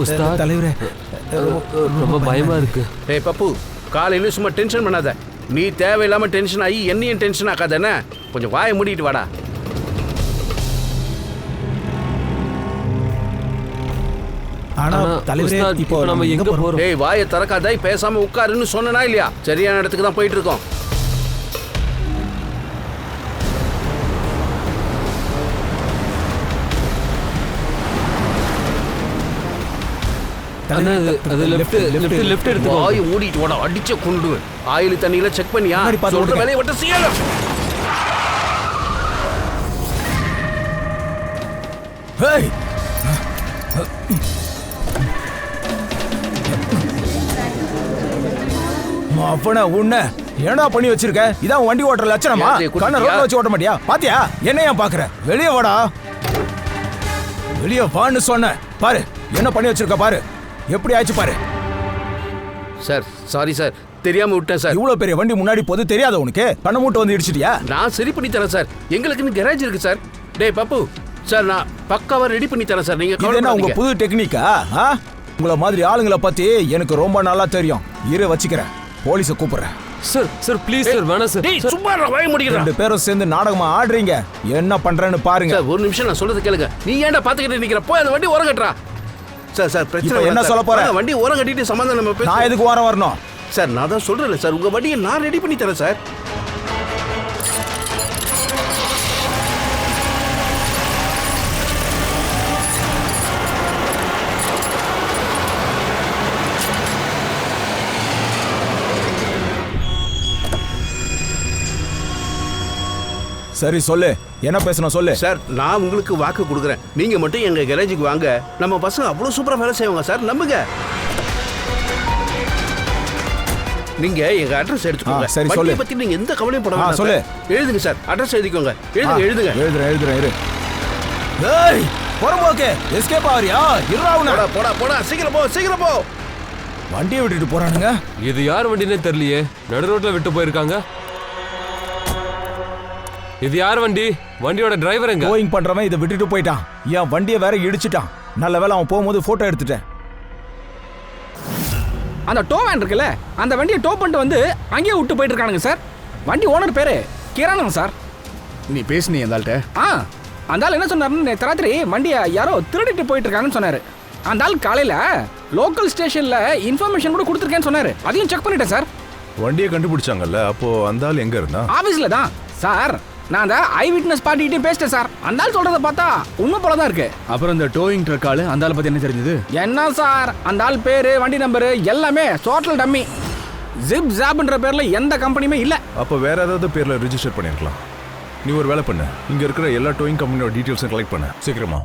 உஸ்தாத் தலைவரே ரொம்ப பயமா இருக்கு. ஏய் பப்பு, காலையில சும்மா டென்ஷன் பண்ணாத. நீ தேவையில்லாம டென்ஷன் ஆகி என்னையும் டென்ஷன் ஆக்காதானே. கொஞ்சம் வாயை மூடிட்டு வாடா. ஆனா தலைவரே இப்போ நம்ம எங்க போறோம்? ஏய் வாயை திறக்காத, பேசாம உட்காருன்னு சொன்னனா இல்லையா? சரியான இடத்துக்கு தான் போயிட்டு இருக்கோம். லெஃப்ட் எடுத்து வாயை மூடிட்டு வாடா, அடிச்ச கொண்டுவேன். ஆயில் தண்ணியில செக் பண்ணியா? சொல்ற வேலையை விட்டு செய்யலாம். ஏய் அப்பனா உன்ன என்னடா பண்ணி வச்சிருக்க? இதான் வண்டி ஓட்டுற லட்சணமா? கண்ண ரோட்ல வச்சு ஓட்ட மாட்டியா? பாத்தியா என்ன ஏன் பாக்குற? வெளியே வாடா, வெளியே வான்னு சொன்ன. பாரு என்ன பண்ணி வச்சிருக்க பாரு, எப்படி ஆச்சு பாரு. சார் சாரி சார், தெரியாம விட்டேன் சார். இவ்வளவு பெரிய வண்டி முன்னாடி போது தெரியாத உனக்கு? கண்ண மூட்டு வந்து இடிச்சிட்டியா? நான் சரி பண்ணி தரேன் சார், எங்களுக்குன்னு கேரேஜ் இருக்கு சார். டேய் பப்பு சார், நான் பக்காவா ரெடி பண்ணி தரேன் சார். நீங்க இது என்ன உங்க புது டெக்னிக்கா? உங்களை மாதிரி ஆளுங்களை பத்தி எனக்கு ரொம்ப நல்லா தெரியும். இரு வச்சுக்கிறேன், போலீஸ கூப்பிடுறேன். சார் சார் ப்ளீஸ் சார், வேணாம் சார். டேய் சும்மா வாயை மூடிக்கிறேன். ரெண்டு பேரும் சேர்ந்து நாடகமா ஆடுறீங்க, என்ன பண்றேன்னு பாருங்க. சார் ஒரு நிமிஷம் நான் சொல்றது கேளுங்க. நீ ஏன்டா பாத்துக்கிட்டு நிக்கிற? போய் அந்த வண்டி ஓரம் கட்டுறா. சார் சார் பிரச்சனை என்ன சொல்ல போற? வண்டி ஓரம் கட்டிட்டு சமாதானம் நம்ம பேச. நான் எதுக்கு ஓரம் வரணும்? சார் நான் தான் சொல்றேன் சார், உங்க வண்டியை நான் ரெடி பண்ணி தரேன் சார். சரி சொல்லு, என்ன பேசணும் சொல்லு. சார் நான் உங்களுக்கு வாக்கு கொடுக்குறேன், நீங்க மட்டும் எங்க கேரேஜுக்கு வாங்க. நம்ம பசங்க அவ்வளவு சூப்பரா வேலை செய்வாங்க சார், நம்புங்க. நீங்க எங்க அட்ரஸ் எடுத்துக்கோங்க. சரி சொல்லு. வண்டியை பத்தி நீங்க எந்த கவலையும் பட வேண்டாம். சொல்லு. எழுதுங்க சார், அட்ரஸ் எழுதிக்கோங்க. எழுதுங்க. எழுதுறேன் இரு. ஏய் போறம்போக்கே, எஸ்கேப் ஆவறியா? இருறாவுனா. போடா போடா, சீக்கிரம் போ. வண்டியை விட்டுட்டு போறானுங்க. இது யார் வண்டினே தெரியலையே, நடு ரோட்ல விட்டு போயிருக்காங்க. இது யார் வண்டி? வண்டியோட டிரைவர் எங்க? டோயிங் பண்றவன் இதை விட்டுட்டு போயிட்டான். என் வண்டியை வேற இடிச்சிட்டான். நல்ல வேளை அவன் போகும்போது போட்டோ எடுத்துட்டேன். அந்த டோ வேன் இருக்குல்ல, அந்த வண்டியை டோ பண்ணிட்டு வந்து அங்கேயே விட்டு போயிட்டு இருக்கானுங்க சார். வண்டி ஓனர் பேரு கிரானுங்க சார். நீ பேசுனீ அந்த ஆள்கிட்ட? அந்த ஆள் என்ன சொன்னாருன்னு நேற்று ராத்திரி வண்டியை யாரோ திருடிட்டு போயிட்டு இருக்காங்கன்னு சொன்னாரு. அந்த ஆள் காலையில லோக்கல் ஸ்டேஷன்ல இன்ஃபர்மேஷன் கூட கொடுத்துருக்கேன்னு சொன்னாரு. அதையும் செக் பண்ணிட்டேன் சார். வண்டியை கண்டுபிடிச்சாங்கல்ல, அப்போ அந்த ஆள் எங்க இருந்தா? ஆபீஸ்ல தான் சார். நான் அந்த ஐ விட்னஸ் பார்ட்டிகிட்டே பேசிட்டேன் சார். அந்த ஆள் சொல்றத பார்த்தா உண்மை போல தான் இருக்கு. அப்புறம் இந்த டோயிங் ட்ரக் ஆளு, அந்த ஆளை பத்தி என்ன தெரிஞ்சது? என்ன சார், அந்த ஆள் பேரு வண்டி நம்பரு எல்லாமே டோட்டல் டம்மி. ஜிப் ஜாப்ன்ற பேர்ல எந்த கம்பெனியுமே இல்ல. அப்ப வேற ஏதாவது பேர்ல ரெஜிஸ்டர் பண்ணிருக்கலாம். நீ ஒரு வேலை பண்ணு, இங்க இருக்கிற எல்லா டோயிங் கம்பெனியோட டீடைல்ஸும் கலெக்ட் பண்ணு சீக்கிரமா.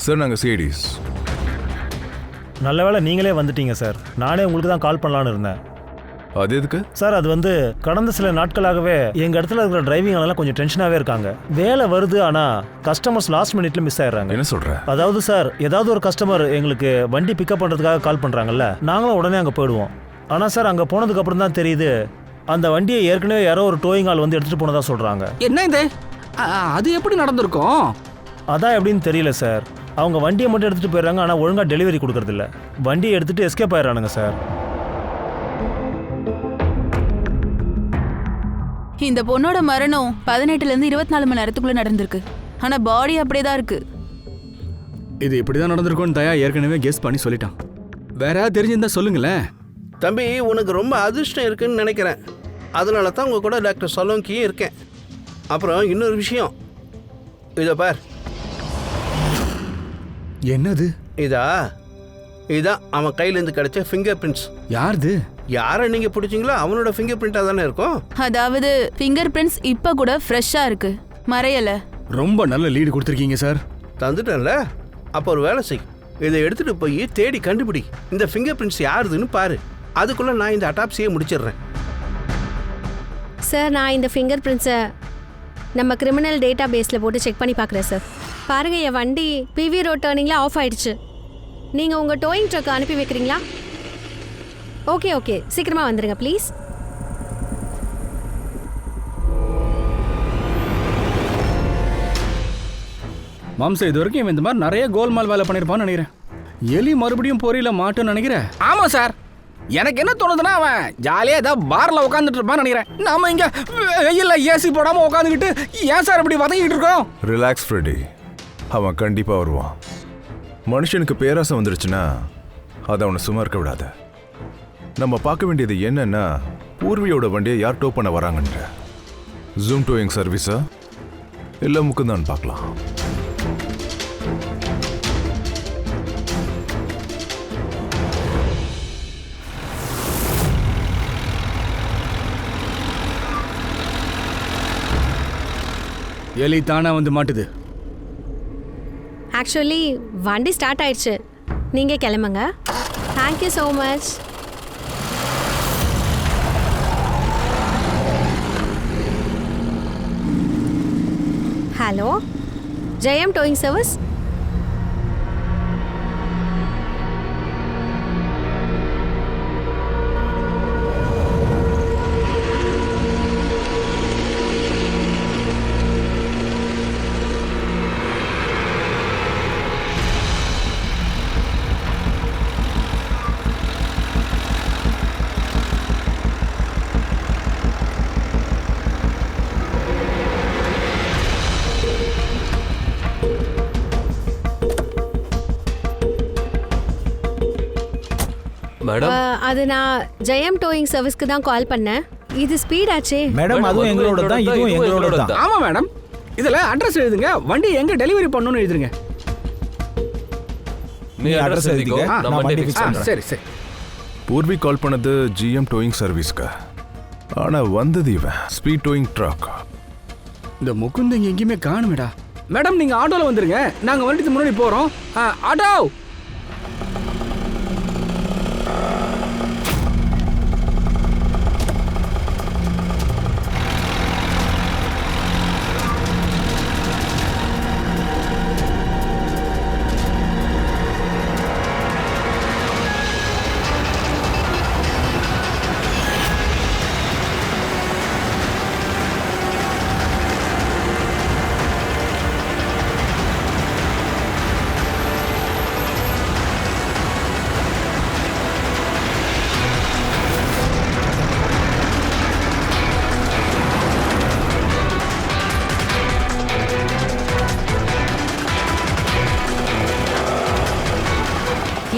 சார் நாங்க சிஐடிஸ். நல்ல வேளை நீங்களே வந்துட்டீங்க சார். நானே உங்களுக்கு தான் கால் பண்ணலான்னு இருந்தேன். அது எதுக்கு சார்? அது வந்து கடந்த சில நாட்களாகவே எங்கள் இடத்துல இருக்கிற டிரைவிங் ஆளெல்லாம் கொஞ்சம் டென்ஷனாகவே இருக்காங்க. வேலை வருது, ஆனால் கஸ்டமர்ஸ் லாஸ்ட் மினிட்ல மிஸ் ஆயிடுறாங்க. என்ன சொல்ற? அதாவது சார், ஏதாவது ஒரு கஸ்டமர் எங்களுக்கு வண்டி பிக்கப் பண்ணுறதுக்காக கால் பண்ணுறாங்கல்ல, நாங்களும் உடனே அங்கே போயிடுவோம். ஆனால் சார் அங்கே போனதுக்கு அப்புறம் தான் தெரியுது, அந்த வண்டியை ஏற்கனவே யாரோ ஒரு டோயிங் ஆள் வந்து எடுத்துகிட்டு போனதா சொல்கிறாங்க. என்ன இது? அது எப்படி நடந்திருக்கும்? அதான் எப்படின்னு தெரியல சார். அவங்க வண்டியை மட்டும் எடுத்துகிட்டு போயிடுறாங்க, ஆனால் ஒழுங்காக டெலிவரி கொடுக்கறதில்ல. வண்டியை எடுத்துகிட்டு எஸ்கேப் ஆயிடுறானுங்க சார். இந்த பொண்ணோட மரணம் 18லேருந்து 24 மணி நேரத்துக்குள்ள நடந்திருக்கு. ஆனா பாடி அப்படியே தான் இருக்கு. இது இப்படிதான் நடந்திருக்கும்னு தயா ஏற்கனவே கெஸ் பண்ணி சொல்லிட்டான். வேற யாராவது தெரிஞ்சிருந்தா சொல்லுங்களேன். தம்பி, உனக்கு ரொம்ப அதிர்ஷ்டம் இருக்குன்னு நினைக்கிறேன். அதனால தான் உங்க கூட டாக்டர் சலோங்கியே இருக்கேன். அப்புறம் இன்னொரு விஷயம், இதை பார். என்னது? இதான் அவன் கையிலேருந்து கிடைச்ச ஃபிங்கர் பிரிண்ட்ஸ். யாருது? யாரை நீங்க பிடிச்சிங்களோ அவனோட ஃபிங்கர் பிரிண்டா தானே இருக்கும். அதாவது ஃபிங்கர் பிரிண்ட்ஸ் இப்ப கூட ஃப்ரெஷ்ஷா இருக்கு, மறையல. ரொம்ப நல்ல லீடு கொடுத்துருக்கீங்க சார். தந்துட்டேன்ல, அப்போ ஒரு வேலை செய். இதை எடுத்துட்டு போய் தேடி கண்டுபிடி. இந்த ஃபிங்கர் பிரிண்ட்ஸ் யாருதுன்னு பாரு. அதுக்குள்ள நான் இந்த அட்டாப்சியை முடிச்சிடுறேன். சார், நான் இந்த ஃபிங்கர் பிரிண்ட்ஸை நம்ம கிரிமினல் டேட்டா பேஸில் போட்டு செக் பண்ணி பார்க்குறேன் சார். பாருங்கள், என் வண்டி பிவி ரோட் டர்னிங்கில் ஆஃப் ஆயிடுச்சு. நீங்கள் உங்கள் டோயிங் ட்ரக் அனுப்பி வைக்கிறீங்களா? ஓகே, சீக்கிரமாக வந்துடுங்க ப்ளீஸ். மாம்சம் இது வரைக்கும் இவன் இந்த மாதிரி நிறைய கோல்மால் வேலை பண்ணியிருப்பான்னு நினைக்கிறேன். எலி மறுபடியும் பொறியில மாட்டுன்னு நினைக்கிறேன். ஆமா சார், எனக்கு என்ன தோணுதுன்னா அவன் ஜாலியாக ஏதாவது பாரில் உட்காந்துட்டு இருப்பான்னு நினைக்கிறேன். நாம இங்கே வெயில்ல ஏசி போடாமல் உட்காந்துக்கிட்டு ஏன் சார் இப்படி வதங்கிட்டு இருக்கோம்? ரிலாக்ஸ் ஃப்ரெடி, அவன் கண்டிப்பா வருவான். மனுஷனுக்கு பேராசை வந்துருச்சுன்னா அதை அவனை சும்மா இருக்க விடாத. நம்ம பார்க்க வேண்டியது என்னன்னா பூர்வியோட வண்டியை யார் டோ பண்ண வராங்கன்ற. ஜூம் டோயிங் சர்வீஸா இல்லை முக்குந்தான் பார்க்கலாம். எலி தானா வந்து மாட்டுது. ஆக்சுவலி வண்டி ஸ்டார்ட் ஆயிடுச்சு, நீங்கள் கிளம்புங்க. Thank you so much. ஹலோ, ஜெயம் டோயிங் சர்வீஸ். மேடம் அது நான் ஜெயம் டோயிங் சர்வீஸ்க்கு தான் கால் பண்ணேன். இது ஸ்பீட் ஆச்சே. மேடம் அதுவும் எங்களோட தான், இதுவும் எங்களோட தான். ஆமா மேடம், இதில் அட்ரஸ் எழுதுங்க, வண்டி எங்கே டெலிவரி பண்ணணும்னு எழுதுங்க. நீ அட்ரஸ் எழுதிக்கோ, நான் வண்டி ஃபிக்ஸ் பண்றேன். சரி சரி. பூர்வி கால் பண்ணது ஜிஎம் டோயிங் சர்வீஸ்க்கு. ஆனா வந்தது இவன் ஸ்பீட் டோயிங் ட்ரக். இந்த முகுந்த் இங்க எங்கேயுமே காணுமேடா. மேடம் நீங்கள் ஆட்டோவில் வந்துருங்க, நாங்கள் வண்டிக்கு முன்னாடி போகிறோம். ஆட்டோ.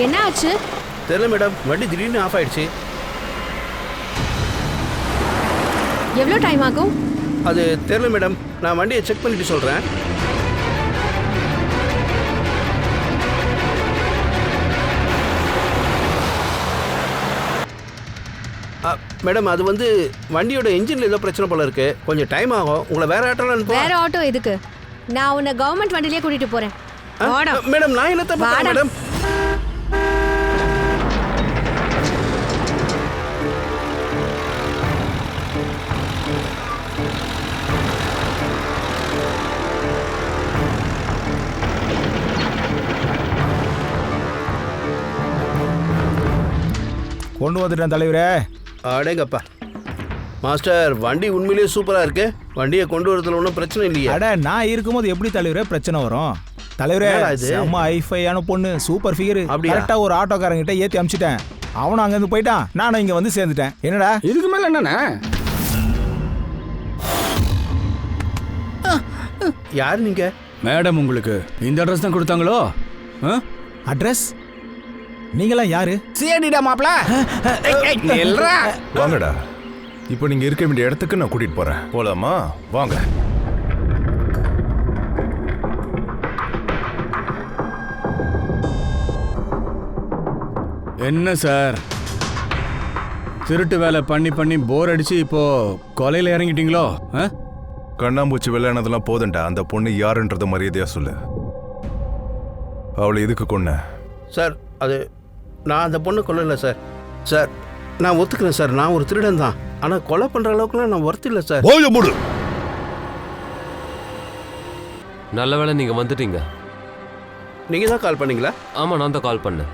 என்ன ஆச்சு? தெரியல மேடம், வண்டி திடீர்னு ஆஃப் ஆயிடுச்சு. எவ்வளோ டைம் ஆகும்? அது தெரியல மேடம், நான் வண்டியை செக் பண்ணிட்டு சொல்கிறேன். மேடம் அது வந்து வண்டியோட இன்ஜினில் ஏதோ பிரச்சனை போல இருக்கு, கொஞ்சம் டைம் ஆகும். உங்களை வேற ஆட்டோல அனுப்புவா? வேற ஆட்டோ எதுக்கு? நான் உன்னை கவர்மெண்ட் வண்டியிலே கூட்டிட்டு போறேன். மேடம் நான் என்ன தப்பு பண்ணேன் மேடம்? கொண்டு வந்துட்டேன் தலைவரே. அடேங்கப்பா மாஸ்டர், வண்டி உண்மையிலேயே சூப்பராக இருக்கு. வண்டியை கொண்டு வரதுல ஒன்றும் பிரச்சனை இல்லையா? அட நான் இருக்கும்போது எப்படி தலைவரே பிரச்சனை வரும்? தலைவரே செம்ம ஐஃபையான பொண்ணு, சூப்பர் ஃபிகர். கரெக்டா ஒரு ஆட்டோக்காரங்க கிட்ட ஏத்தி அமிச்சிட்டேன். அவனும் அங்க இருந்து போயிட்டான், நானும் இங்க வந்து சேர்ந்துட்டேன். என்னடா இதுக்கு மேல என்னண்ணா? யார் நீங்க? மேடம் உங்களுக்கு இந்த அட்ரஸ் தான் கொடுத்தாங்களோ? அட்ரஸ்? நீங்களாம் யாரு? சேடிடா மாப்ள. எல்ரா வாங்கடா, இப்போ நீங்க இருக்க வேண்டிய இடத்துக்கு நான் கூட்டிட்டு போறேன். போலாமா? வாங்க. என்ன சார், திருட்டு வேலை பண்ணி பண்ணி போர் அடிச்சு இப்போ கொலையில இறங்கிட்டீங்களோ? கண்ணாம்பூச்சி விளையானதெல்லாம் போதண்டா. அந்த பொண்ணு யாருன்றத மரியாதையா சொல்லு. அவளை எதுக்கு கொன்ன? சார் அது நான் அந்த பொண்ணு கொல்லல சார். சார் நான் ஒத்துக்கிறேன் சார், நான் ஒரு திருடன் தான். ஆனால் கொலை பண்ணுற அளவுக்குலாம் நான் ஒர்த் இல்லை சார். நல்ல வேளை நீங்க வந்துட்டீங்க. நீங்க தான் கால் பண்ணீங்களா? ஆமா, நான் தான் கால் பண்ணேன்.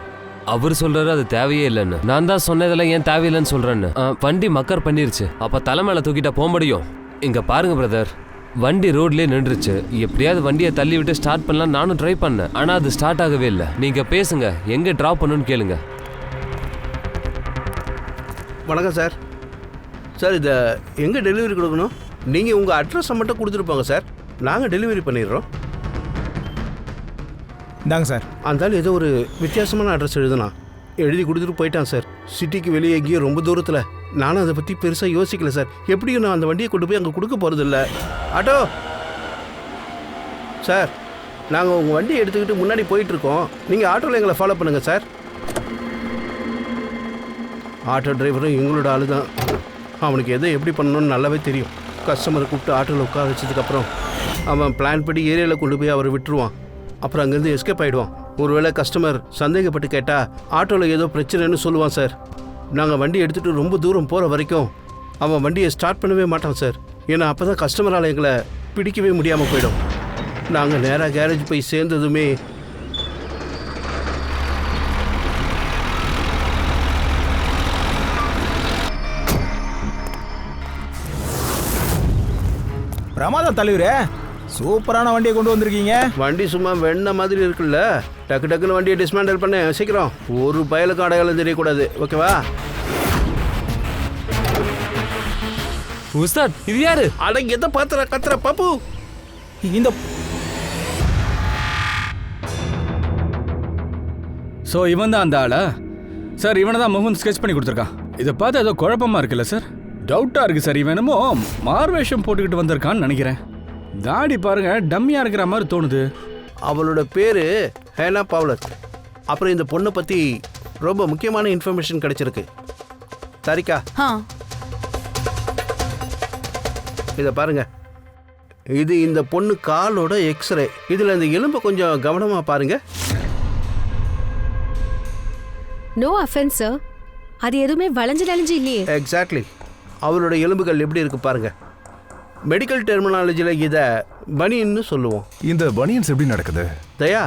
அவர் சொல்றாரு அது தேவையே இல்லைன்னு. நான் தான் சொன்னதெல்லாம் ஏன் தேவையில்லைன்னு சொல்றேன்னு. வண்டி மக்கர் பண்ணிருச்சு. அப்ப தலை மேல தூக்கிட்டா போக முடியும். இங்க பாருங்க பிரதர், வண்டி ரோட்லயே நின்றுச்சு. எப்படியாவது வண்டியை தள்ளி விட்டு ஸ்டார்ட் பண்ணலாம் நானும் ட்ரை பண்ணேன். ஆனா அது ஸ்டார்ட் ஆகவே இல்லை. நீங்க பேசுங்க, எங்க டிராப் பண்ணணும்னு கேளுங்க. வணக்கம் சார். சார் இதை எங்கே டெலிவரி கொடுக்கணும்? நீங்கள் உங்கள் அட்ரஸை மட்டும் கொடுத்துட்டு போங்க சார், நாங்கள் டெலிவரி பண்ணிடுறோம். இந்தாங்க சார். அந்த ஏதோ ஒரு வித்தியாசமான அட்ரஸ் எழுதி கொடுத்துட்டு போயிட்டான் சார். சிட்டிக்கு வெளியே எங்கேயோ ரொம்ப தூரத்தில். நானும் அதை பற்றி பெருசாக யோசிக்கல சார். எப்படியும் நான் அந்த வண்டியை கொண்டு போய் அங்கே கொடுக்க போகிறதில்ல. ஆட்டோ சார், நாங்கள் உங்கள் வண்டியை எடுத்துக்கிட்டு முன்னாடி போயிட்டுருக்கோம். நீங்கள் ஆட்டோவில் எங்களை ஃபாலோ பண்ணுங்கள் சார். ஆட்டோ டிரைவரும் எங்களோட ஆளு தான். அவனுக்கு எதை எப்படி பண்ணணும்னு நல்லாவே தெரியும். கஸ்டமரை கூப்பிட்டு ஆட்டோவில் உட்கார வச்சதுக்கப்புறம் அவன் பிளான் படி ஏரியாவில் கொண்டு போய் அவரை விட்டுருவான். அப்புறம் அங்கேருந்து எஸ்கேப் ஆகிடுவான். ஒருவேளை கஸ்டமர் சந்தேகப்பட்டு கேட்டால் ஆட்டோவில் ஏதோ பிரச்சனைன்னு சொல்லுவான் சார். நாங்கள் வண்டி எடுத்துகிட்டு ரொம்ப தூரம் போகிற வரைக்கும் அவன் வண்டியை ஸ்டார்ட் பண்ணவே மாட்டான் சார். ஏன்னா அப்போ தான் கஸ்டமரால் எங்களை பிடிக்கவே முடியாமல் போயிடும். நாங்கள் நேராக கேரேஜ் போய் சேர்ந்ததுமே பிரமாதம் தலைவரே, சூப்பரான வண்டியை கொண்டு வந்திருக்கீங்க. வண்டி சும்மா வெண்ண மாதிரி இருக்குல்ல. டக்கு டக்குன்னு வண்டியை டிஸ்மேண்டல் பண்ண சீக்கிரம். ஒரு பயலுக்கு அடையாளம் தெரியக்கூடாது, ஓகேவா? உஸ்தாத், இது யாரு? அட எதை பாத்துற கத்துற பாப்பு? இந்த ஸோ இவன் தான் அந்த ஆளா? சார் இவனை தான் முகுந்த் ஸ்கெச் பண்ணி கொடுத்துருக்கான். இதை பார்த்து ஏதோ குழப்பமா இருக்குல்ல சார்? டவுட்டாக இருக்குது சார். இவன் என்னமோ மார்வேஷம் போட்டுக்கிட்டு வந்திருக்கான்னு நினைக்கிறேன். தாடி பாருங்க டம்மியாக இருக்கிற மாதிரி தோணுது. அவளோட பேர் ஹேனா பவுலர். அப்புறம் இந்த பொண்ணை பற்றி ரொம்ப முக்கியமான இன்ஃபர்மேஷன் கிடைச்சிருக்கு. சரிக்கா, இதை பாருங்க. இது இந்த பொண்ணு காலோட எக்ஸ்ரே. இதில் இந்த எலும்பை கொஞ்சம் கவனமாக பாருங்க. நோ அஃபென்ஸ் சார், அது எதுவுமே வளைஞ்சு நெளிஞ்சு இல்லையே. எக்ஸாக்ட்லி. அவளோட எலும்புகள் எப்படி இருக்கு பாருங்க. மெடிக்கல் டெர்மினாலஜியில் இதை பனியன்னு சொல்லுவோம். இந்த பனியன்ஸ் எப்படி நடக்குது? தயா,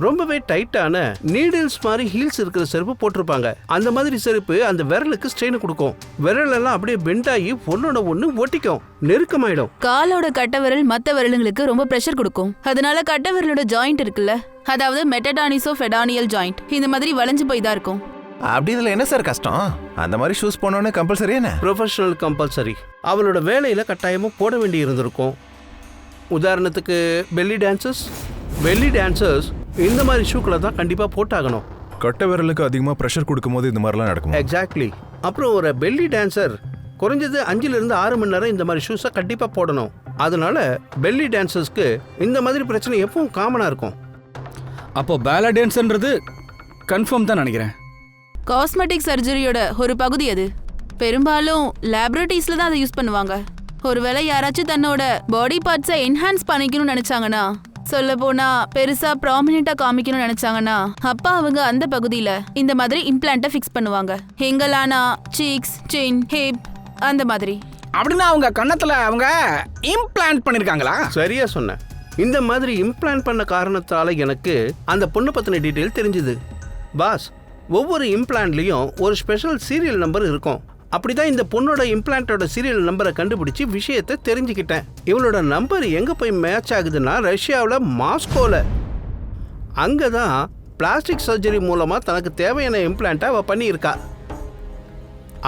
ரொம்பவே டைட்டான நீடில்ஸ் மாதிரி ஹீல்ஸ் இருக்கிற செருப்பு போட்டிருப்பாங்க. அந்த மாதிரி செருப்பு அந்த விரலுக்கு ஸ்ட்ரெயின் கொடுக்கும். விரலெல்லாம் அப்படியே பெண்டாகி ஒன்னோட ஒன்று ஒட்டிக்கும், நெருக்கமாயிடும். காலோட கட்ட விரல் மற்ற விரலுங்களுக்கு ரொம்ப ப்ரெஷர் கொடுக்கும். அதனால கட்ட விரலோட ஜாயிண்ட் இருக்குல்ல, அதாவது மெட்டடானிசோ ஃபெடானியல் ஜாயிண்ட், இந்த மாதிரி வளைஞ்சு போய் தான் இருக்கும். அப்படி இதில் என்ன சார் கஷ்டம்? அந்த மாதிரி ஷூஸ் போனோன்னு கம்பல்சரி என்ன? Professional compulsory. அவளோட வேலையில் கட்டாயமாக போட வேண்டி இருந்திருக்கும். உதாரணத்துக்கு பெல்லி டான்சர்ஸ் இந்த மாதிரி ஷூக்களை தான் கண்டிப்பாக போட்டாகணும். கட்ட விரலுக்கு அதிகமாக ப்ரெஷர் கொடுக்கும்போது இந்த மாதிரிலாம் நடக்கும். எக்ஸாக்ட்லி. அப்புறம் ஒரு பெல்லி டான்சர் குறைஞ்சது 5 to 6 மணி நேரம் இந்த மாதிரி ஷூஸை கண்டிப்பாக போடணும். அதனால பெல்லி டான்சர்ஸ்க்கு இந்த மாதிரி பிரச்சனை எப்பவும் காமனாக இருக்கும். அப்போ பேலா டான்ஸ்ன்றது கன்ஃபார்ம் தான் நினைக்கிறேன். காஸ்மெட்டிக் சர்ஜரியோட ஒரு பகுதி அது. பெரும்பாலும் லேபரேட்டரிஸ்ல தான் அதை யூஸ் பண்ணுவாங்க. ஒருவேளை யாராச்சும் தன்னோட பாடி பார்ட்ஸை என்ஹான்ஸ் பண்ணிக்கணும்னு நினைச்சாங்கன்னா, சொல்ல போனா பெருசா ப்ராமினெண்டா காமிக்கணும்னு நினைச்சாங்கன்னா, அப்ப அவங்க அந்த பகுதியில இந்த மாதிரி இம்ப்ளான்ட்டை ஃபிக்ஸ் பண்ணுவாங்க. எங்கலானா சீக்ஸ், சின், ஹிப் அந்த மாதிரி. அப்படின்னா அவங்க கன்னத்துல அவங்க இம்ப்ளான்ட் பண்ணிருக்காங்களா? சரியா சொன்னேன். இந்த மாதிரி இம்ப்ளான்ட் பண்ண காரணத்தால எனக்கு அந்த பொண்ணு பத்தின டீட்டெயில் தெரிஞ்சுது. பாஸ், ஒவ்வொரு இம்ப்ளான்ட்லேயும் ஒரு ஸ்பெஷல் சீரியல் நம்பர் இருக்கும். அப்படிதான் இந்த பொண்ணோட இம்ப்ளான்ட்டோட சீரியல் நம்பரை கண்டுபிடிச்சி விஷயத்தை தெரிஞ்சுக்கிட்டேன். இவளோட நம்பர் எங்கே போய் மேட்ச் ஆகுதுன்னா ரஷ்யாவில் மாஸ்கோவில். அங்கே தான் பிளாஸ்டிக் சர்ஜரி மூலமாக தனக்கு தேவையான இம்ப்ளான்ட்டை அவள் பண்ணியிருக்கா.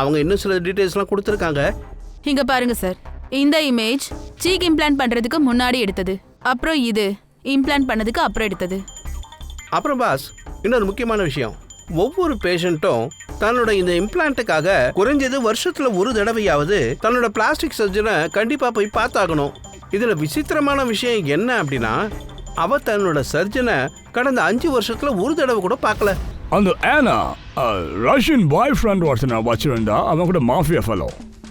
அவங்க இன்னும் சில டீட்டெயில்ஸ்லாம் கொடுத்துருக்காங்க. இங்க பாருங்க சார், இந்த இமேஜ் சீக் இம்ப்ளான்ட் பண்றதுக்கு முன்னாடி எடுத்தது, அப்புறம் இது இம்ப்ளான்ட் பண்ணதுக்கு அப்புறம் எடுத்தது. அப்புறம் பாஸ், இன்னொரு முக்கியமான விஷயம். ஒவ்வொரு பேஷண்ட்டும் தன்னோட இந்த இம்ப்ளான்ட்டுக்காக குறைஞ்சது வருஷத்துல ஒரு தடவையாவது தன்னோட பிளாஸ்டிக் சர்ஜனை கண்டிப்பா போய் பார்த்தாகணும். இதுல விசித்திரமான விஷயம் என்ன அப்படின்னா, அவ தன்னோட சர்ஜனை கடந்த 5 வருஷத்துல ஒரு தடவை கூட பார்க்கல. அந்த ஆனா ரஷ்யன் பாய் ஃப்ரெண்ட் ஒருத்தனை வச்சிருந்தா. அவன் கூட மாஃபியா ஃபெலோ.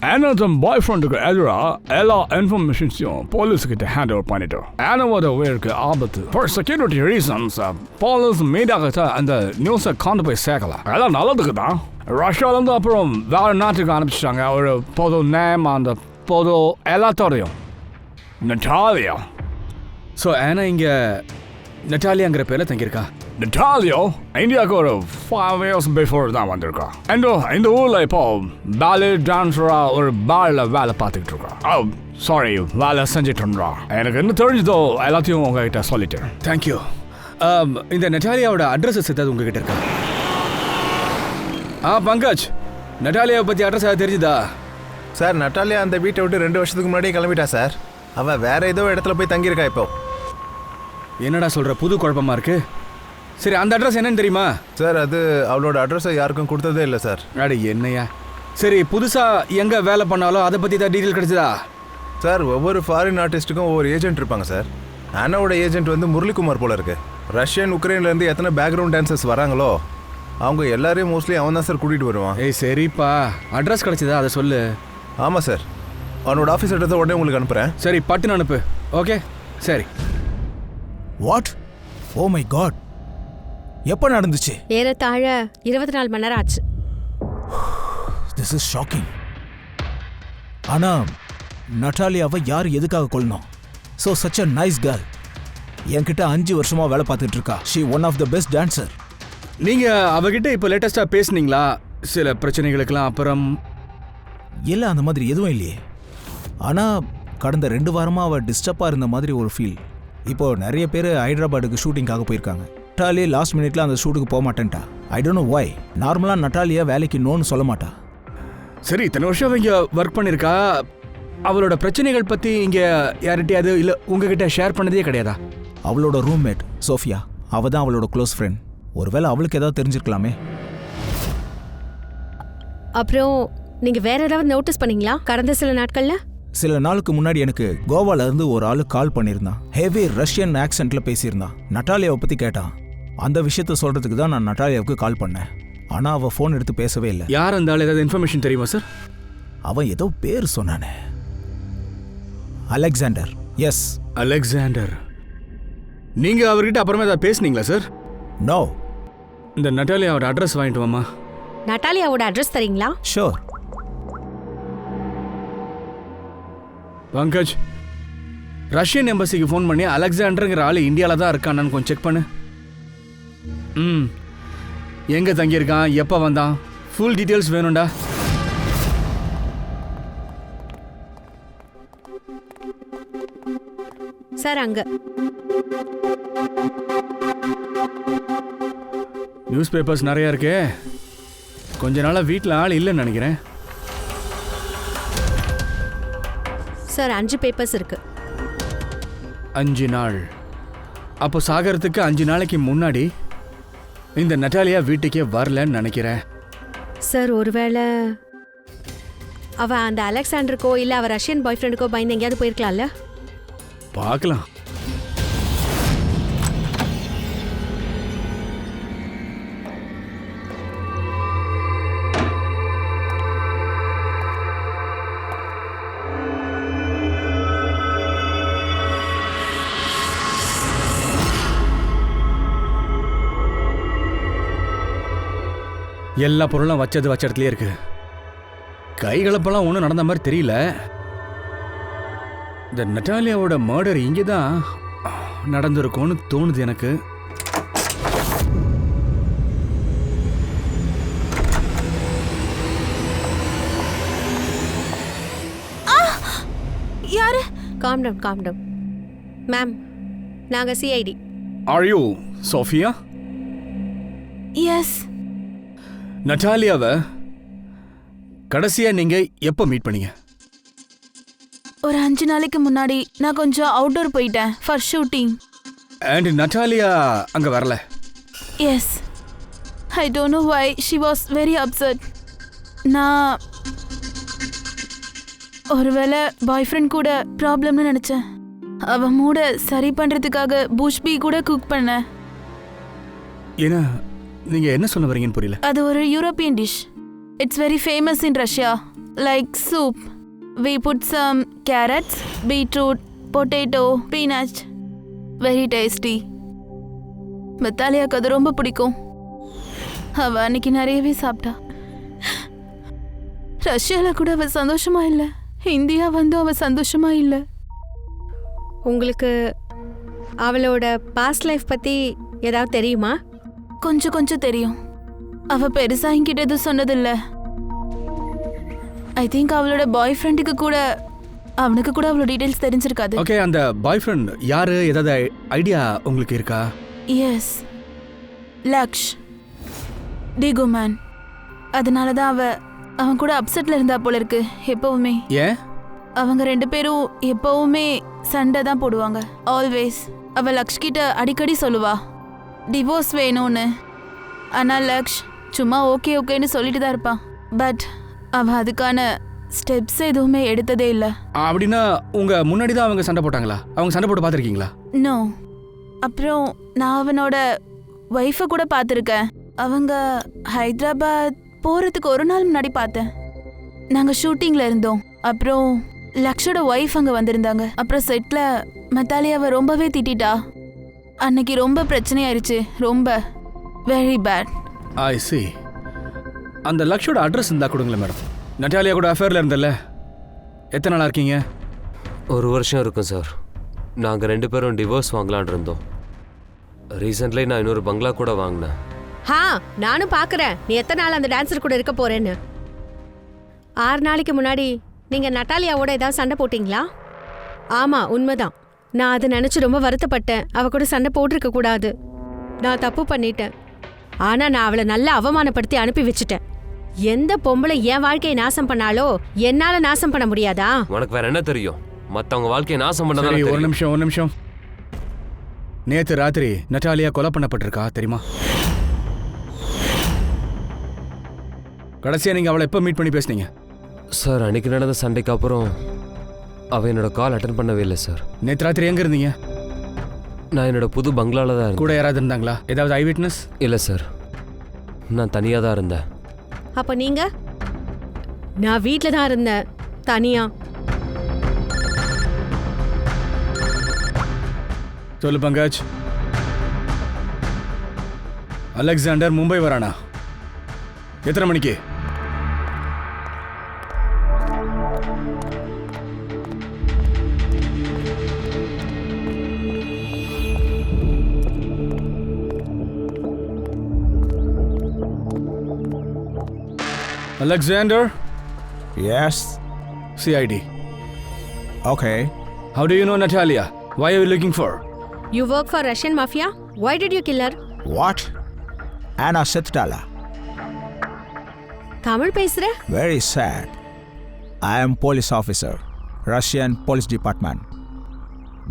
ஆனா தன் பாய் ஃப்ரெண்டுக்கு எதிராக எல்லா இன்ஃபர்மேஷன்ஸையும் போலீஸ்கிட்ட ஹேண்ட் ஓவர் பண்ணிட்டோம். ஆனாவோட உயிருக்கு ஆபத்து. ஃபார் செக்யூரிட்டி ரீசன்ஸ் போலீஸ் மீடியாக்கிட்ட அந்த நியூஸை கொண்டு போய் சேர்க்கல. எல்லாம் நல்லதுக்கு தான். ரஷ்யாவிலேருந்து அப்புறம் வேற நாட்டுக்கு அனுப்பிச்சிட்டாங்க. ஒரு பொது நேம், அந்த பொது எல்லாத்தோடையும் நட்டாலியா. ஸோ ஆனா இங்கே நட்டாலியாங்கிற பேரில் தங்கியிருக்கா. Natalia, இந்தியாவுக்கு ஒரு 5 years பிஃபோர் தான் வந்திருக்கா. இந்த ஊரில் இப்போ பேலே டான்ஸராக ஒரு பாரில் வேலை பார்த்துக்கிட்டு இருக்கா. சாரி, வேலை செஞ்சுட்டு இருந்தா. எனக்கு என்ன தெரிஞ்சதோ எல்லாத்தையும் உங்ககிட்ட சொல்லிட்டேன். தேங்க்யூ. இந்த நட்டாலியாவோட அட்ரஸ் ஏதாவது உங்ககிட்ட இருக்கா? பங்கஜ், நட்டாலியாவை பற்றி அட்ரஸ் ஏதாவது தெரிஞ்சுதா? சார், நட்டாலியா அந்த வீட்டை விட்டு 2 வருஷத்துக்கு முன்னாடியே கிளம்பிட்டா சார். அவள் வேற ஏதோ இடத்துல போய் தங்கியிருக்கா இப்போ. என்னடா சொல்கிற, புது குழப்பமா இருக்கு. சரி, அந்த அட்ரஸ் என்னன்னு தெரியுமா? சார், அது அவளோட அட்ரஸை யாருக்கும் கொடுத்ததே இல்லை சார். அட என்னையா. சரி, புதுசாக எங்கே வேலை பண்ணாலும் அதை பற்றி தான் டீட்டெயில் கிடைச்சதா? சார், ஒவ்வொரு ஃபாரின் ஆர்டிஸ்ட்டுக்கும் ஒவ்வொரு ஏஜென்ட் இருப்பாங்க சார். ஆனாவோட ஏஜென்ட் வந்து முரளிக்குமார் போல இருக்கு. ரஷ்யன் உக்ரைன்லேருந்து எத்தனை பேக்ரவுண்ட் டான்சர்ஸ் வராங்களோ அவங்க எல்லாரையும் மோஸ்ட்லி அவன் தான் சார் கூட்டிகிட்டு வருவான். ஏய் சரிப்பா, அட்ரஸ் கிடைச்சதா அதை சொல்லு. ஆமாம் சார், அவனோட ஆஃபீஸ் அட்ரஸை உடனே உங்களுக்கு அனுப்புகிறேன். சரி, பட்டுன்னு அனுப்பு. ஓகே, சரி. வாட்? ஓ மை காட், எப்போ நடந்துச்சு? ஏறத்தாழ 24 மணி நேரம் ஆச்சு. This is shocking. ஆனால் நட்டாலியாவை யார் எதுக்காக கொள்ளணும்? So such a nice girl. என்கிட்ட 5 வருஷமாக வேலை பார்த்துட்டு இருக்கா. She one of the best dancer. நீங்கள் அவகிட்ட இப்போ லேட்டஸ்ட்டாக பேசுனீங்களா சில பிரச்சனைகளுக்கெல்லாம்? அப்புறம் இல்லை, அந்த மாதிரி எதுவும் இல்லையே. ஆனால் கடந்த 2 வாரமாக அவள் டிஸ்டர்பாக இருந்த மாதிரி ஒரு ஃபீல். இப்போது நிறைய பேர் ஹைதராபாத்துக்கு ஷூட்டிங்காக போயிருக்காங்க. நட்டாலி லாஸ்ட் மினிட்ல அந்த ஷூட்டுக்கு போக மாட்டேன்ட்டா. I don't know why. நார்மலாக நட்டாலியா வேலைக்கு நோன்னு சொல்ல மாட்டா. சரி, இத்தனை வருஷம் இங்கே ஒர்க் பண்ணியிருக்கா. அவளோட பிரச்சனைகள் பற்றி இங்கே யார்கிட்டயாவது இல்லை உங்ககிட்ட ஷேர் பண்ணதே கிடையாதா? அவளோட ரூம்மேட் சோஃபியா, அவள் தான் அவளோட க்ளோஸ் ஃப்ரெண்ட். ஒருவேளை அவளுக்கு ஏதாவது தெரிஞ்சிருக்கலாமே. அப்புறம் நீங்க வேற ஏதாவது நோட்டீஸ் பண்ணீங்களா கடந்த சில நாட்கள்ல? சில நாளுக்கு முன்னாடி எனக்கு கோவால இருந்து ஒரு ஆளு கால் பண்ணியிருந்தான். Heavy Russian ஆக்சென்ட்ல பேசியிருந்தான். நட்டாலியாவை பத்தி கேட்டான். அந்த விஷயத்த சொல்றதுக்கு தான் நான் நட்டாலியாவுக்கு கால் பண்ணேன். ஆனா அவ ஃபோன் எடுத்து பேசவே இல்லை. யார் அந்த ஆள், ஏதாவது இன்ஃபர்மேஷன் தெரியுமா சார்? அவன் ஏதோ பேர் சொன்னானே, அலெக்சாண்டர். S, Alexander. நீங்க அவர்கிட்ட அப்புறமா ஏதாவது பேசுனீங்களா சார்? நோ. இந்த நட்டாலியாவோட அட்ரஸ் வாங்கிட்டு வாமா. நட்டாலியாவோட அட்ரஸ் தரீங்களா? ஷோர். பங்கஜ், ரஷ்யன் எம்பசிக்கு ஃபோன் பண்ணி அலெக்சாண்டருங்கிற ஆள் இந்தியாவில் தான் இருக்கான்னு கொஞ்சம் செக் பண்ணு. எங்கே தங்கியிருக்கான், எப்போ வந்தான், ஃபுல் டீட்டெயில்ஸ் வேணும்டா. சார், அங்க நியூஸ் பேப்பர்ஸ் நிறையா இருக்கு. கொஞ்ச நாளாக வீட்டில் ஆள் இல்லைன்னு நினைக்கிறேன். சார், 5 பேப்பர்ஸ் இருக்கு. 5 நாள்? அப்போ சாகரத்துக்கு 5 நாளைக்கு முன்னாடி இந்த நட்டாலியா வீட்டுக்கே வரலன்னு நினைக்கிறேன். சார், ஒருவேளை அவ அந்த அலெக்சாண்டருக்கோ இல்ல அவ ரஷ்யன் பாய் ஃப்ரெண்டுக்கோ பயந்து எங்கேயாவது போயிருக்கலாம்ல? பார்க்கலாம். எல்லா பொருளும் வச்ச இடத்துலயே இருக்கு. கைகளப்பெல்லாம் ஒன்றும் நடந்த மாதிரி தெரியல. இந்த நட்டாலியாவோட மர்டர் இங்கே தான் நடந்திருக்கும்னு தோணுது எனக்கு. யாரு? Calm down. மேம், நாங்க CID. Are you Sophia? Yes. நட்டாலியாவை கடைசியா நீங்க எப்போ மீட் பண்ணீங்க? ஒரு 5 நாளைக்கு முன்னாடி. நான் கொஞ்சம் அவுட்டோர் போயிட்டேன் ஃபார் ஷூட்டிங். அண்ட் நட்டாலியா அங்க வரல? Yes. I don't know why she was very upset. நான் ஒருவேளை பாய் ஃப்ரெண்ட் கூட ப்ராப்ளம்னு நினச்சேன். அவன் மூட சரி பண்ணுறதுக்காக புஷ்பி கூட குக் பண்ணேன். ஏன்னா நீங்க என்ன சொல்ல வரீங்கன்னு புரியல. அது ஒரு European dish. It's very famous in Russia. Like soup. We put some carrots, beetroot, potato, peanuts. Very tasty. நட்டாலியாக்கு அது ரொம்ப பிடிக்கும். அவ அன்னைக்கு நிறையவே சாப்பிட்டா. ரஷ்யால கூட அவ சந்தோஷமா இல்ல. இந்தியா வந்து அவ சந்தோஷமா இல்ல. உங்களுக்கு அவளோட பாஸ்ட் லைஃப் பத்தி ஏதாவது தெரியுமா? கொஞ்சம் கொஞ்சம் தெரியும். அவ பெருசா என்கிட்ட எதுவும் சொன்னதில்ல. ஐ திங்க் அவளோட பாய் ஃப்ரெண்டுக்கு கூட அவனுக்கு கூட அவ்வளோ டீடைல்ஸ் தெரிஞ்சிருக்காது. ஓகே, அந்த பாய் ஃப்ரெண்ட் யாரு, ஏதாவது ஐடியா உங்களுக்கு இருக்கா? S, Laksh டிகோ man. அதனால தான் அவன் கூட அப்செட்ல இருந்தா போல இருக்கு எப்பவுமே. ஏன்? அவங்க 2 பேரும் எப்பவுமே சண்டை தான் போடுவாங்க. ஆல்வேஸ். அவ லக்ஷ் கிட்ட அடிக்கடி சொல்லுவா டிவோர்ஸ் வேணும்னு. ஆனால் லக்ஷ் சும்மா ஓகே ஓகேன்னு சொல்லிட்டு தான் இருப்பான். பட் அவ அதுக்கான ஸ்டெப்ஸ் எதுவுமே எடுத்ததே இல்லை. அப்படின்னா உங்க முன்னாடி தான் அவங்க சண்டை போட்டாங்களா? அவங்க சண்டை போட்டு பார்த்துருக்கீங்களா? நோ. அப்புறம் நான் அவனோட ஒய்ஃபை கூட பார்த்துருக்கேன். அவங்க ஹைதராபாத் போகிறதுக்கு ஒரு நாள் முன்னாடி பார்த்தேன். நாங்கள் ஷூட்டிங்கில் இருந்தோம். அப்புறம் லக்ஷோட ஒய்ஃப் அங்கே வந்திருந்தாங்க. அப்புறம் செட்டில் மத்தாலியாவை ரொம்பவே திட்டா. அன்னைக்கு ரொம்ப பிரச்சனையாயிருச்சு. ரொம்ப வெரி பேட். ஐ சி. அந்த லக்ஷோட அட்ரஸ் இருந்தால் கொடுங்களேன் மேடம். நட்டாலியா கூட அஃபேரில் இருந்தல்ல, எத்தனை நாளாக இருக்கீங்க? 1 வருஷம் இருக்கும் சார். நாங்கள் 2 பேரும் டிவோர்ஸ் வாங்கலான் இருந்தோம். ரீசெண்ட்லி நான் இன்னொரு பங்களா கூட வாங்கினேன். நானும் பார்க்குறேன் நீ எத்தனை நாள் அந்த டான்ஸர் கூட இருக்க போறேன்னு. 6 நாளைக்கு முன்னாடி நீங்கள் நட்டாலியாவோட ஏதாவது சண்டை போட்டிங்களா? ஆமாம், உண்மைதான். நான் அதை நினச்சி ரொம்ப வருத்தப்பட்டேன். அவ கூட சண்டை போட்டிருக்க கூடாது. நான் தப்பு பண்ணிட்டேன். ஆனால் நான் அவளை நல்லா அவமானப்படுத்தி அனுப்பி வச்சுட்டேன். எந்த பொம்பளை என் வாழ்க்கையை நாசம் பண்ணாலோ என்னால் நாசம் பண்ண முடியாதா? உனக்கு வேற என்ன தெரியும்? மற்றவங்க வாழ்க்கையை நாசம் பண்ண. ஒரு நிமிஷம். நேற்று ராத்திரி நட்டாலியா கொலை பண்ணப்பட்டிருக்கா தெரியுமா? கடைசியாக நீங்கள் அவளை எப்போ மீட் பண்ணி பேசுனீங்க? சார், அன்னைக்கு நடந்த சண்டைக்கு அப்புறம் அவ என்னோட கால் அட்டன் பண்ணவே இல்லை சார். நேற்று ராத்திரி எங்கே இருந்தீங்க? நான் என்னோட புது பங்களால தான் இருந்தேன். கூட யாராவது இருந்தாங்களா? ஏதாவது ஐ விட்னஸ்? இல்லை சார், நான் தனியாக தான் இருந்தேன். அப்போ நீங்கள்? நான் வீட்டில் தான் இருந்தேன், தனியா. சொல்லு பங்கஜ். அலெக்சாண்டர் மும்பை வரானா? எத்தனை மணிக்கு? Alexander? Yes. CID. Okay. How do you know Natalia? Why are you looking for? You work for Russian mafia? Why did you kill her? What? Anna செத்துட்டாளா? Tamil பேசுற? Very sad. I am police officer, Russian police department.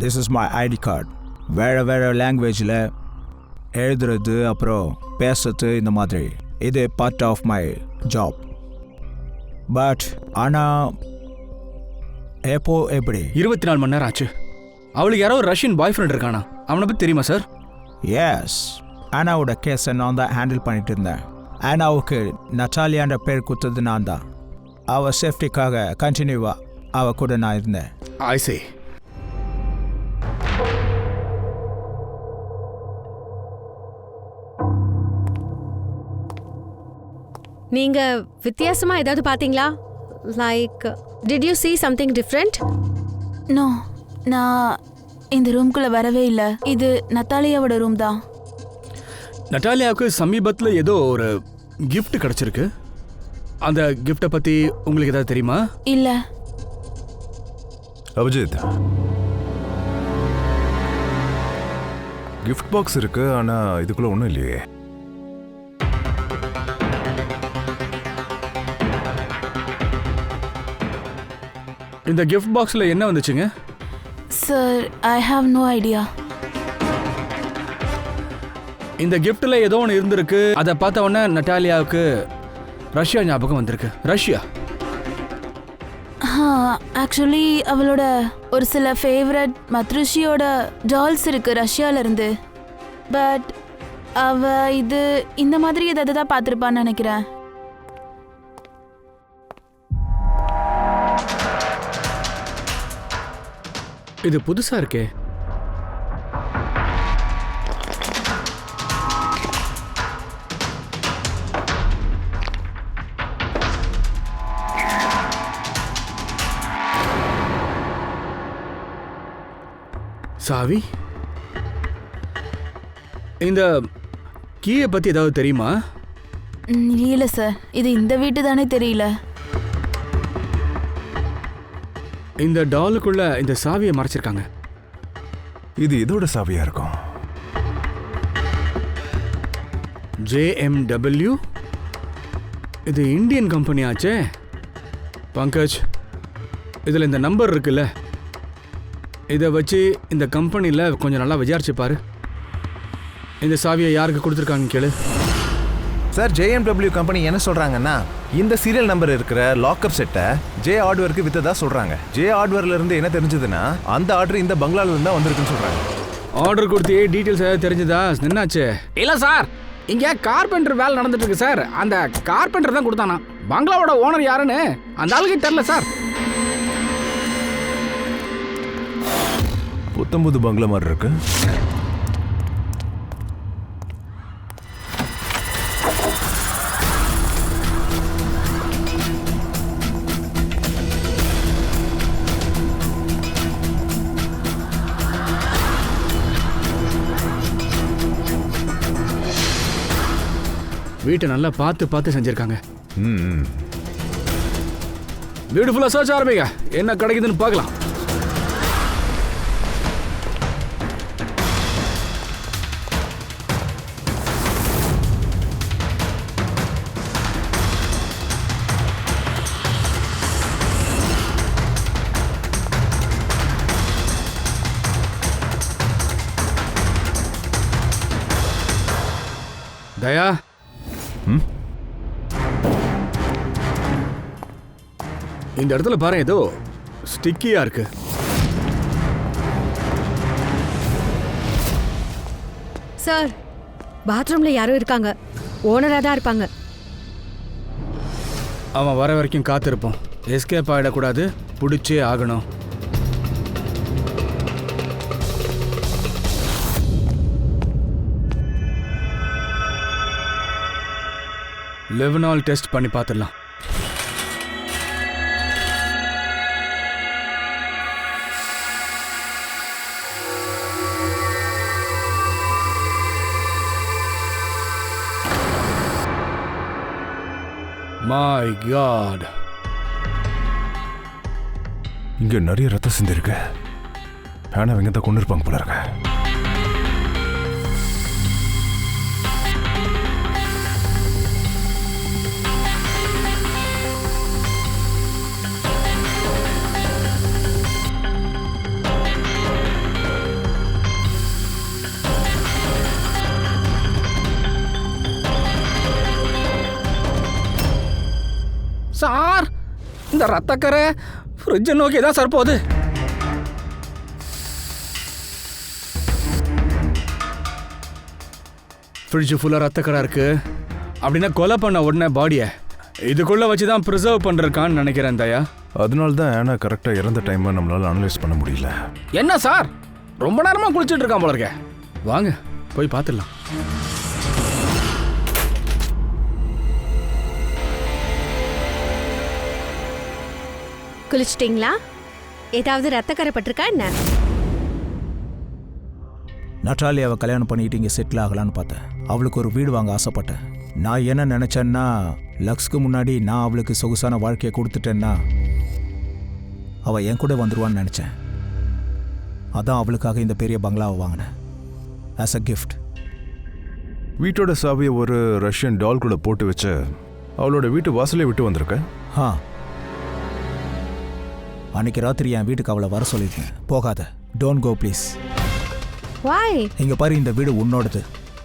This is my ID card. வேற லாங்குவேஜில் எழுதுறது அப்புறம் பேசுறது இந்த மாதிரி. இது part of my job. But ஆனால் எப்போ எப்படி 24 மணி நேரம் ஆச்சு. அவளுக்கு யாரோ ஒரு ரஷ்யன் பாய் ஃப்ரெண்ட் இருக்கானா? அவனை பற்றி தெரியுமா சார்? எஸ், ஆனாவோட கேஸை நான் தான் ஹேண்டில் பண்ணிட்டு இருந்தேன். ஆனாவுக்கு நட்டாலியான்ற பேர் கொடுத்தது நான் தான். அவள் சேஃப்டிக்காக கண்டினியூவாக அவள் கூட நான் இருந்தேன். I see. நீங்க வித்தியாசமா ஏதாவது பாத்தீங்களா? Like did you see something different? No, நான் இந்த ரூம்குள்ள வரவே இல்லை. இது நத்தாலியாவோட ரூம் தான். நட்டாலியாவுக்கு சமீபத்தில் ஏதோ ஒரு gift கிடைச்சிருக்கு. அந்த கிஃப்டை பற்றி உங்களுக்கு ஏதாவது தெரியுமா? இல்லை. அபிஜித், கிஃப்ட் பாக்ஸ் இருக்கு, ஆனால் இதுக்குள்ள ஒன்றும் இல்லையே. இந்த கிஃப்ட் பாக்ஸில் என்ன வந்துச்சுங்க? Sir, I have no idea. இந்த கிஃப்ட்டில் ஏதோ ஒன்று இருந்திருக்கு. அதை பார்த்த உடனே நட்டாலியாவுக்கு ரஷ்யா ஞாபகம் வந்திருக்கு. ரஷ்யா? ஆக்சுவலி அவளோட ஒரு சில ஃபேவரட் மத்ருஷியோட டால்ஸ் இருக்கு ரஷ்யால இருந்து. பட் அவ இது இந்த மாதிரி ஏதாவது தான் பார்த்துருப்பான்னு நினைக்கிறேன். இது புதுசா இருக்கே. சாவி? இந்த கீயை பற்றி ஏதாவது தெரியுமா? இல்ல சார், இது இந்த வீட்டு தானே தெரியல. இந்த டாலுக்குள்ள இந்த சாவியை மறைச்சிருக்காங்க. இது இதோட சாவியா இருக்கும். JMW, இது இந்தியன் கம்பெனி ஆச்சே. பங்கஜ், இதில் இந்த நம்பர் இருக்குல்ல, இதை வச்சு இந்த கம்பெனியில் கொஞ்சம் நல்லா விசாரிச்சு பாரு. இந்த சாவியை யாருக்கு கொடுத்துருக்காங்க கேளு. சார், JMW கம்பெனி என்ன சொல்றாங்கன்னா, இந்த சீரியல் நம்பர் இருக்கிற லாக்அப் செட்டை ஜே ஹார்ட்வேருக்கு வித்ததா சொல்றாங்க. ஜே ஹார்ட்வேர்ல இருந்து என்ன தெரிஞ்சதுன்னா, அந்த ஆர்டர் இந்த பங்களால இருந்து தான் வந்திருக்குன்னு சொல்றாங்க. ஆர்டர் கொடுத்து டீட்டெயில்ஸ் ஏதாவது தெரிஞ்சதா? என்னாச்சு? இல்ல சார், இங்க கார்பெண்டர் வேலை நடந்துட்டு இருக்கு சார். அந்த கார்பெண்டர் தான் கொடுத்தானா. பங்களாவோட ஓனர் யாருன்னு அந்த ஆளுக்கு தெரியல சார். புத்தம்புது பங்களா மாதிரி இருக்கு. வீட்டை நல்லா பார்த்து செஞ்சிருக்காங்க. ம். பியூட்டிஃபுல்லா சர்ச் ஆரம்பிங்க. என்ன கிடைக்குதுன்னு பார்க்கலாம். தயா, இந்த இடத்துல பாரு, ஏதோ ஸ்டிக்கியா இருக்கு. சார், பாத்ரூம்ல யாரோ இருக்காங்க. ஓனரா தான் இருப்பாங்க. அவன் வர வரைக்கும் காத்திருப்போம். எஸ்கேப் ஆகிடக்கூடாது, பிடிச்சே ஆகணும். லெவனால் டெஸ்ட் பண்ணி பார்த்துடலாம். My God. இங்க நிறைய ரத்தம் சிந்திருக்கு. ஆனா அவங்க தான் கொண்டு இருப்பாங்க போல இருக்க. சார், இந்த ரத்தக்கரை ஃப்ரிட்ஜை நோக்கி தான் சார் போகுது. ஃப்ரிட்ஜ் ஃபுல்லாக ரத்தக்கடை இருக்கு. அப்படின்னா கொலை பண்ண உடனே பாடியை இதுக்குள்ள வச்சு தான் ப்ரிசர்வ் பண்ணிருக்கான்னு நினைக்கிறேன் தயா. அதனால தான் ஆனா கரெக்டாக இறந்த டைமை நம்மளால அனலைஸ் பண்ண முடியல. என்ன சார், ரொம்ப நேரமா குளிச்சுட்டு இருக்கான் போல இருக்க. வாங்க போய் பார்த்துடலாம். குளிச்சிட்டிங்களா? ஏதாவது ரத்தக்கரை பட்டிருக்கா என்ன? நட்டாலியாவை கல்யாணம் பண்ணிட்டு இங்கே செட்டில் ஆகலான்னு பார்த்தேன். அவளுக்கு ஒரு வீடு வாங்க ஆசைப்பட்டேன். நான் என்ன நினச்சேன்னா, லக்ஸ்க்கு முன்னாடி நான் அவளுக்கு சொகுசான வாழ்க்கையை கொடுத்துட்டேன்னா அவள் என் கூட வந்துடுவான்னு நினச்சேன். அதான் அவளுக்காக இந்த பெரிய பங்களாவை வாங்கினேன் ஆஸ் அ கிஃப்ட். வீட்டோட சாவியை ஒரு ரஷ்யன் டால் கூட போட்டு வச்சு அவளோட வீட்டு வாசலே விட்டு வந்திருக்க. அன்னைக்கு ராத்திரி என் வீட்டுக்கு அவளை வர சொல்லியிருக்கேன். போகாத, டோன்ட் கோ ப்ளீஸ். வாய்? இங்க பாரு, இந்த வீடு உன்னோடது.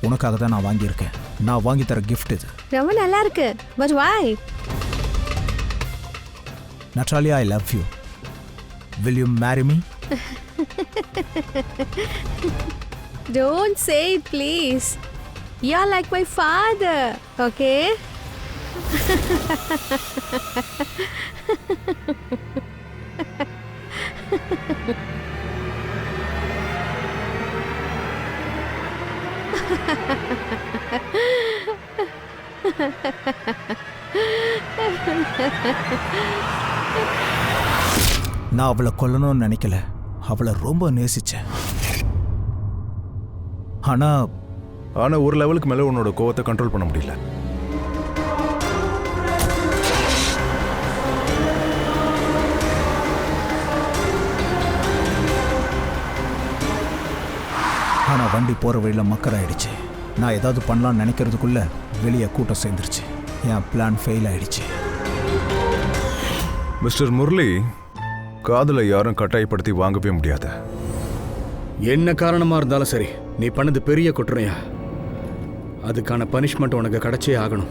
உனக்காக தான் நான் வாங்கியிருக்கேன். நான் வாங்கி தர கிஃப்ட் இது. ரொம்ப நல்லா இருக்கு. But why? Natalia, I love you. Will you marry me? Don't say it, please. You're like my father, okay? நான் அவளை கொல்லணும்னு நினைக்கல. அவளை ரொம்ப நேசிச்சேன். ஆனா ஆனா ஒரு லெவலுக்கு மேல உன்னோட கோவத்தை கண்ட்ரோல் பண்ண முடியல. ஆனா வண்டி போற வழியில மக்கராயிடுச்சு. நான் ஏதாவது பண்ணலாம்னு நினைக்கிறதுக்குள்ள வெளியே கூட்டம் சேர்ந்துருச்சு. என் பிளான் ஃபெயில் ஆயிடுச்சு. மிஸ்டர் முரளி, காதலை யாரும் கட்டாயப்படுத்தி வாங்கவே முடியாது. என்ன காரணமா இருந்தாலும் சரி, நீ பண்ணது பெரிய குற்றம்யா. அதுக்கான பனிஷ்மெண்ட் உனக்கு கிடைச்சே ஆகணும்.